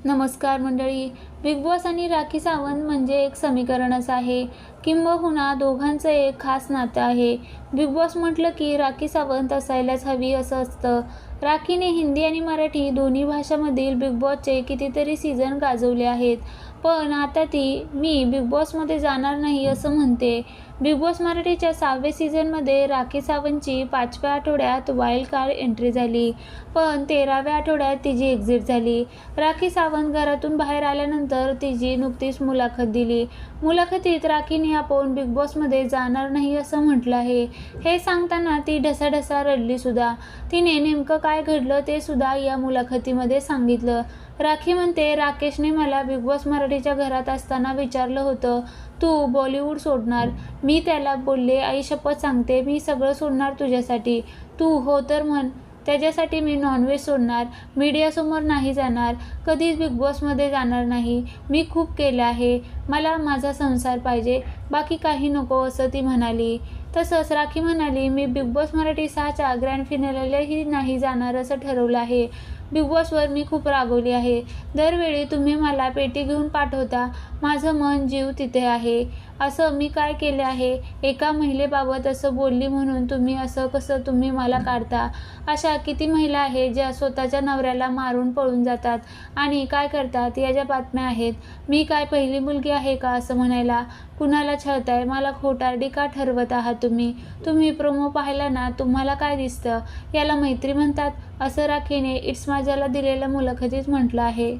नमस्कार मंडळी. Big boss आणि राखी सावंत म्हणजे एक समीकरणच आहे, किंबहुना दोघांचं एक खास नातं आहे. बिग बॉस म्हटलं की राखी सावंत असायलाच हवी असं असतं. राखीने हिंदी आणि मराठी दोन्ही भाषांमधील बिग बॉसचे कितीतरी सीझन गाजवले आहेत, पण आता ती मी बिग बॉसमध्ये जाणार नाही असं म्हणते. बिग बॉस मराठीच्या 6व्या सीझनमध्ये राखी सावंतची 5व्या आठवड्यात वाईल्ड कार्ड एंट्री झाली, पण 13व्या आठवड्यात तिची एक्झिट झाली. राखी सावंत घरातून बाहेर आल्यानंतर तिची नुकतीच मुलाखत दिली. मुलाखतीत राखीने आपण बिग बॉसमध्ये जाणार नाही असं म्हटलं आहे. हे सांगताना ती ढसाढसा रडली सुद्धा. तिने नेमकं काय घडलं ते सुद्धा या मुलाखतीमध्ये सांगितलं. राखी म्हणते, राकेशने मला बिग बॉस मराठीच्या घरात असताना विचारलं होतं, तू बॉलिवूड सोडणार? मी त्याला बोलले, आई शपथ सांगते मी सगळं सोडणार तुझ्यासाठी. तू हो तर म्हण. त्याच्यासाठी मी नॉनव्हेज सोडणार, मीडियासमोर नाही जाणार, कधीच बिग बॉसमध्ये जाणार नाही. मी खूप केलं आहे, मला माझा संसार पाहिजे, बाकी काही नको असं ती म्हणाली. तसंच राखी म्हणाली, मी बिग बॉस मराठी 6च्या ग्रँड फिनालेलाही नाही जाणार असं ठरवलं आहे. बिग बॉसवर मी खूप रागवली आहे. दरवेळी तुम्ही मला पेटी घेऊन पाठवता, माझं मन जीव तिथे आहे. असं मी काय केले आहे? एका महिलेबाबत असं बोलली म्हणून तुम्ही असं कसं तुम्ही मला काढता? अशा किती महिला आहेत ज्या स्वतःच्या नवऱ्याला मारून पळून जातात आणि काय करतात याच्या बातम्या आहेत. मी काय पहिली मुलगी आहे का असं म्हणायला? कुणाला छळताय? मला खोटारडी का ठरवत आहात तुम्ही? तुम्ही प्रोमो पाहिला ना, तुम्हाला काय दिसतं? याला मैत्री म्हणतात असं राखीने इट्स माझ्याला दिलेल्या मुलाखतीत म्हटलं आहे.